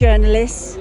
Journalists,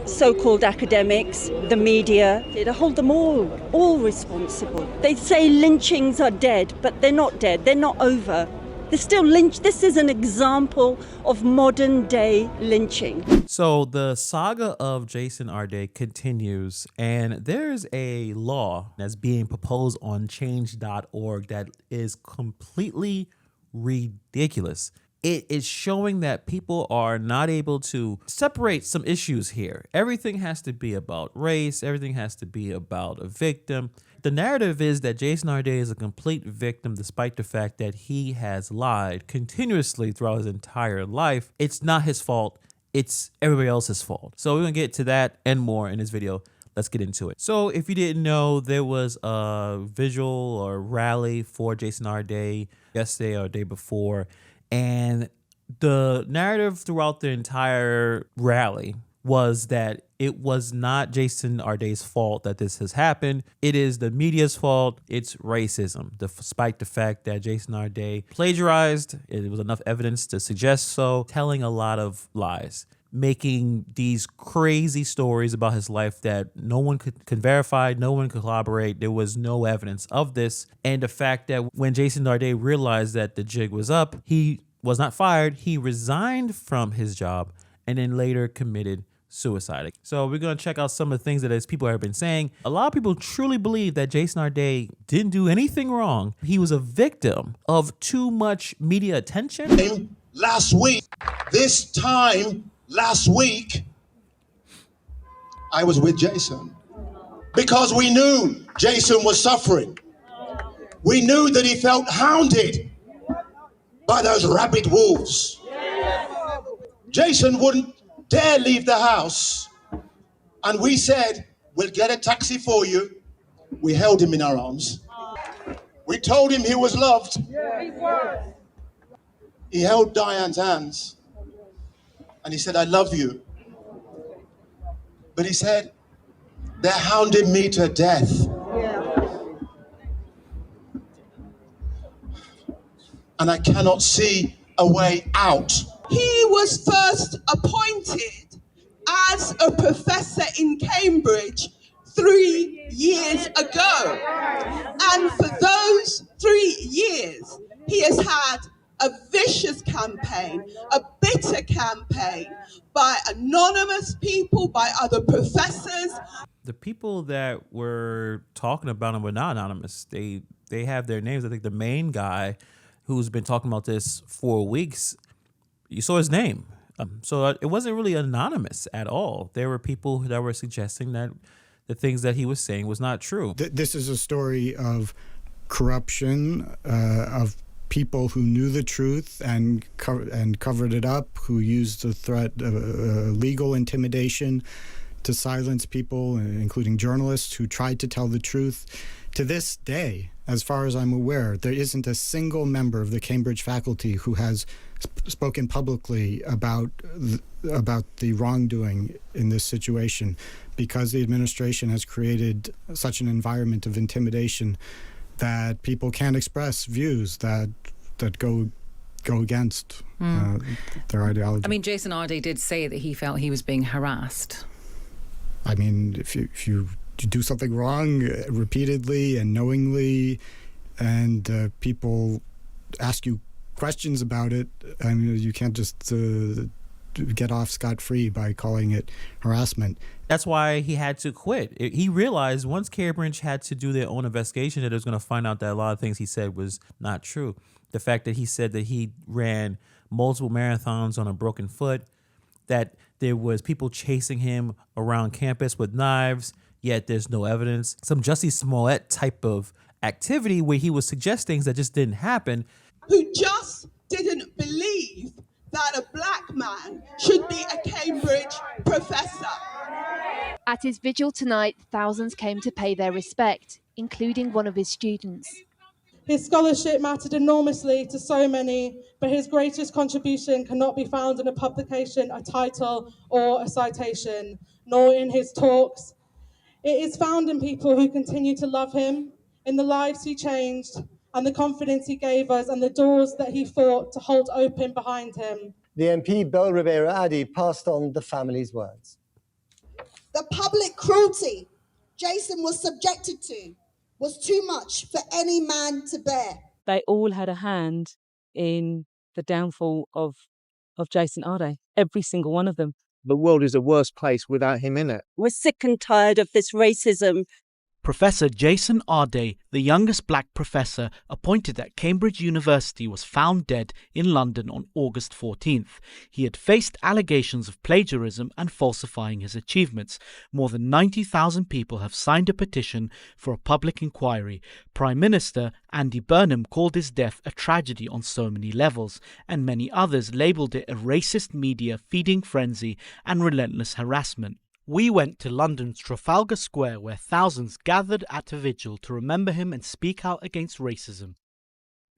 so-called academics, the media, they hold them all responsible. They say lynchings are dead, but they're not dead. They're not over. They're still lynched. This is an example of modern day lynching. So the saga of Jason Ardley continues, and there's a law that's being proposed on change.org that is completely ridiculous. It is showing that people are not able to separate some issues here. Everything has to be about race. Everything has to be about a victim. The narrative is that Jason Ardley is a complete victim despite the fact that he has lied continuously throughout his entire life. It's not his fault. It's everybody else's fault. So we're going to get to that and more in this video. Let's get into it. So if you didn't know, there was a vigil or rally for Jason Ardley yesterday or the day before. And the narrative throughout the entire rally was that it was not Jason Ardley's fault that this has happened. It is the media's fault. It's racism, despite the fact that Jason Ardley plagiarized. It was enough evidence to suggest so, telling a lot of lies, making these crazy stories about his life that no one could verify, no one could corroborate. There was no evidence of this. And the fact that when Jason Ardley realized that the jig was up, he was not fired. He resigned from his job and then later committed suicide. So we're going to check out some of the things that as people have been saying. A lot of people truly believe that Jason Ardley didn't do anything wrong. He was a victim of too much media attention. Last week, this time last week, I was with Jason because we knew Jason was suffering. We knew that he felt hounded by those rabid wolves. Jason wouldn't dare leave the house, and we said, we'll get a taxi for you. We held him in our arms. We told him he was loved. He held Diane's hands and he said, I love you. But he said, they're hounding me to death. And I cannot see a way out. He was first appointed as a professor in Cambridge 3 years ago. And for those 3 years, he has had a vicious campaign, a bitter campaign by anonymous people, by other professors. The people that were talking about him were not anonymous. They have their names. I think the main guy who's been talking about this for weeks, you saw his name. So it wasn't really anonymous at all. There were people that were suggesting that the things that he was saying was not true. This is a story of corruption, of people who knew the truth and covered it up, who used the threat of legal intimidation to silence people, including journalists who tried to tell the truth. To this day, as far as I'm aware, there isn't a single member of the Cambridge faculty who has spoken publicly about the wrongdoing in this situation, because the administration has created such an environment of intimidation that people can't express views that go against their ideology. I mean, Jason Ardley did say that he felt he was being harassed. I mean, if you do something wrong repeatedly and knowingly, and people ask you questions about it, I mean, you can't just get off scot-free by calling it harassment. That's why he had to quit. He realized once Cambridge had to do their own investigation that it was going to find out that a lot of things he said was not true. The fact that he said that he ran multiple marathons on a broken foot, that there was people chasing him around campus with knives, yet there's no evidence. Some Jussie Smollett type of activity where he was suggesting things that just didn't happen. Who just didn't believe that a black man should be a Cambridge professor. At his vigil tonight, thousands came to pay their respect, including one of his students. His scholarship mattered enormously to so many, but his greatest contribution cannot be found in a publication, a title, or a citation, nor in his talks. It is found in people who continue to love him, in the lives he changed, and the confidence he gave us, and the doors that he fought to hold open behind him. The MP, Bel Rivera Addy, passed on the family's words. The public cruelty Jason was subjected to was too much for any man to bear. They all had a hand in the downfall of Jason Ardley, every single one of them. The world is a worse place without him in it. We're sick and tired of this racism. Professor Jason Ardley, the youngest black professor appointed at Cambridge University, was found dead in London on August 14th. He had faced allegations of plagiarism and falsifying his achievements. More than 90,000 people have signed a petition for a public inquiry. Prime Minister Andy Burnham called his death a tragedy on so many levels, and many others labelled it a racist media feeding frenzy and relentless harassment. We went to London's Trafalgar Square, where thousands gathered at a vigil to remember him and speak out against racism.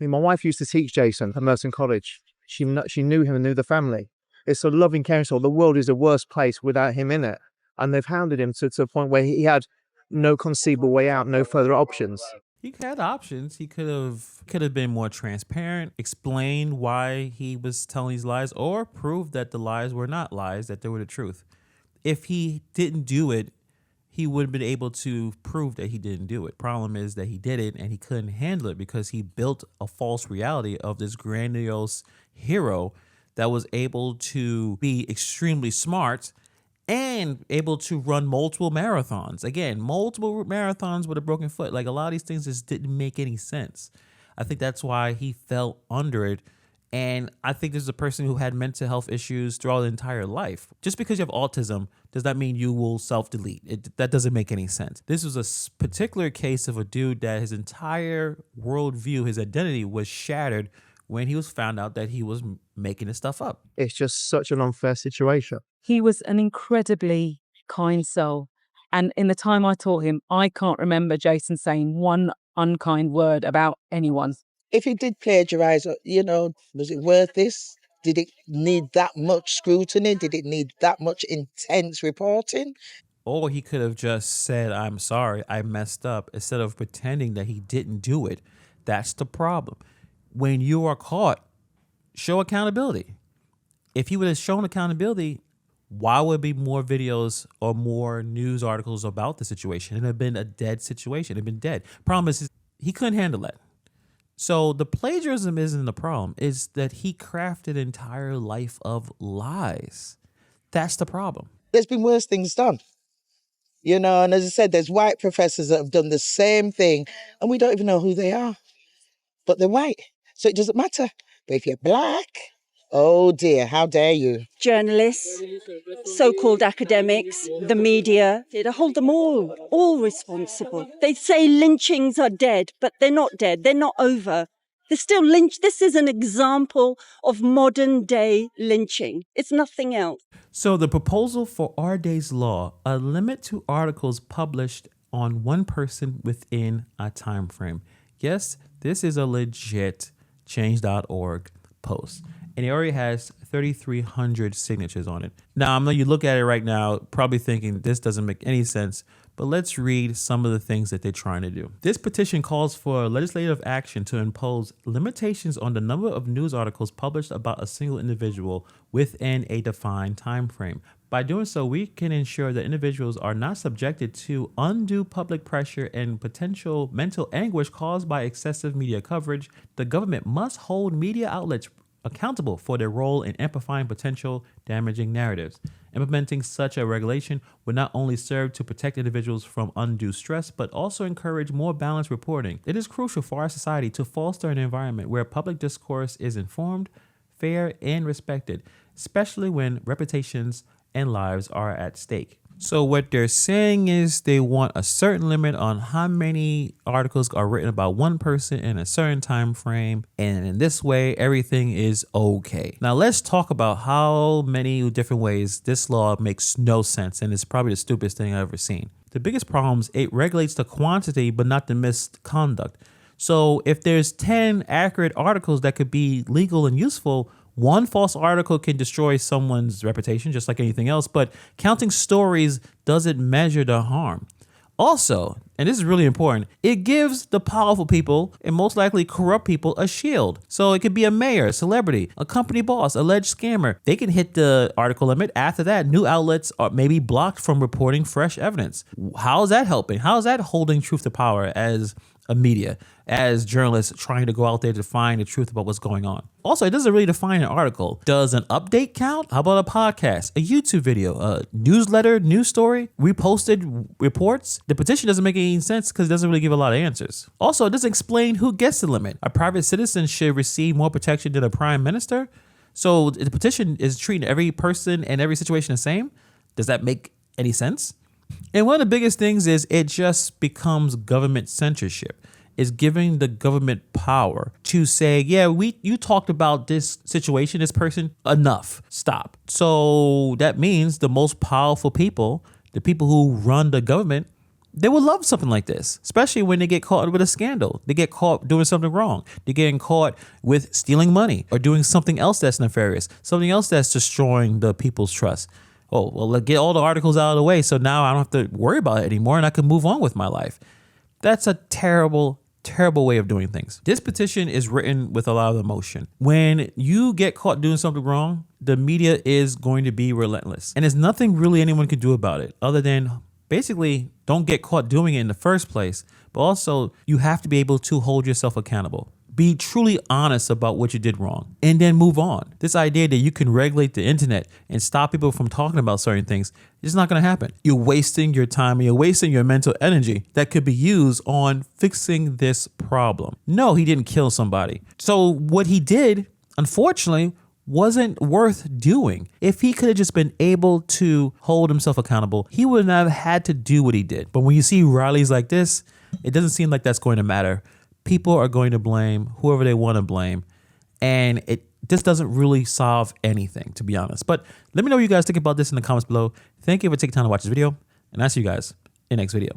My wife used to teach Jason at Merton College. She knew him and knew the family. It's a loving, caring soul. The world is a worse place without him in it. And they've hounded him to a point where he had no conceivable way out, no further options. He had options. He could have been more transparent, explained why he was telling these lies, or proved that the lies were not lies, that they were the truth. If he didn't do it, he would have been able to prove that he didn't do it. Problem is that he did it and he couldn't handle it because he built a false reality of this grandiose hero that was able to be extremely smart and able to run multiple marathons. Again, multiple marathons with a broken foot. Like, a lot of these things just didn't make any sense. I think that's why he fell under it. And I think this is a person who had mental health issues throughout their entire life. Just because you have autism does not mean you will self-delete. That doesn't make any sense. This was a particular case of a dude that his entire worldview, his identity was shattered when he was found out that he was making this stuff up. It's just such an unfair situation. He was an incredibly kind soul. And in the time I taught him, I can't remember Jason saying one unkind word about anyone. If he did plagiarise, was it worth this? Did it need that much scrutiny? Did it need that much intense reporting? Or he could have just said, I'm sorry, I messed up, instead of pretending that he didn't do it. That's the problem. When you are caught, show accountability. If he would have shown accountability, why would there be more videos or more news articles about the situation? It would have been a dead situation. It would have been dead. Problem is, he couldn't handle that. So the plagiarism isn't the problem. It's that he crafted an entire life of lies. That's the problem. There's been worse things done. And as I said, there's white professors that have done the same thing, and we don't even know who they are. But they're white, so it doesn't matter. But if you're black, oh dear, how dare you? Journalists, so-called academics, the media, they hold them all responsible. They say lynchings are dead, but they're not dead. They're not over. They're still lynched. This is an example of modern day lynching. It's nothing else. So the proposal for Ardley's law, a limit to articles published on one person within a time frame. Yes, this is a legit change.org post. And it already has 3,300 signatures on it. Now, I know you look at it right now, probably thinking this doesn't make any sense, but let's read some of the things that they're trying to do. This petition calls for legislative action to impose limitations on the number of news articles published about a single individual within a defined time frame. By doing so, we can ensure that individuals are not subjected to undue public pressure and potential mental anguish caused by excessive media coverage. The government must hold media outlets accountable for their role in amplifying potential damaging narratives. Implementing such a regulation would not only serve to protect individuals from undue stress, but also encourage more balanced reporting. It is crucial for our society to foster an environment where public discourse is informed, fair, and respected, especially when reputations and lives are at stake. So what they're saying is they want a certain limit on how many articles are written about one person in a certain time frame, and in this way everything is okay. Now let's talk about how many different ways this law makes no sense, and it's probably the stupidest thing I've ever seen. The biggest problem is it regulates the quantity but not the misconduct. So if there's 10 accurate articles that could be legal and useful, one false article can destroy someone's reputation just like anything else, but counting stories doesn't measure the harm. Also, and this is really important, it gives the powerful people and most likely corrupt people a shield. So it could be a mayor, a celebrity, a company boss, alleged scammer. They can hit the article limit. After that, new outlets are maybe blocked from reporting fresh evidence. How is that helping? How is that holding truth to power as a media, as journalists trying to go out there to find the truth about what's going on? Also, it doesn't really define an article. Does an update count? How about a podcast, a YouTube video, a newsletter, news story, reposted reports? The petition doesn't make any sense because it doesn't really give a lot of answers. Also, it doesn't explain who gets the limit. A private citizen should receive more protection than a prime minister. So the petition is treating every person and every situation the same. Does that make any sense? And one of the biggest things is it just becomes government censorship. It's giving the government power to say, yeah, you talked about this situation, this person, enough, stop. So that means the most powerful people, the people who run the government, they would love something like this, especially when they get caught with a scandal. They get caught doing something wrong. They're getting caught with stealing money or doing something else that's nefarious, something else that's destroying the people's trust. Oh, well, let's get all the articles out of the way so now I don't have to worry about it anymore and I can move on with my life. That's a terrible, terrible way of doing things. This petition is written with a lot of emotion. When you get caught doing something wrong, the media is going to be relentless. And there's nothing really anyone can do about it other than basically don't get caught doing it in the first place. But also you have to be able to hold yourself accountable. Be truly honest about what you did wrong and then move on. This idea that you can regulate the internet and stop people from talking about certain things is not going to happen. You're wasting your time and you're wasting your mental energy that could be used on fixing this problem. No, he didn't kill somebody. So what he did, unfortunately, wasn't worth doing. If he could have just been able to hold himself accountable, he would not have had to do what he did. But when you see rallies like this, it doesn't seem like that's going to matter. People are going to blame whoever they want to blame. And this doesn't really solve anything, to be honest. But let me know what you guys think about this in the comments below. Thank you for taking time to watch this video. And I'll see you guys in the next video.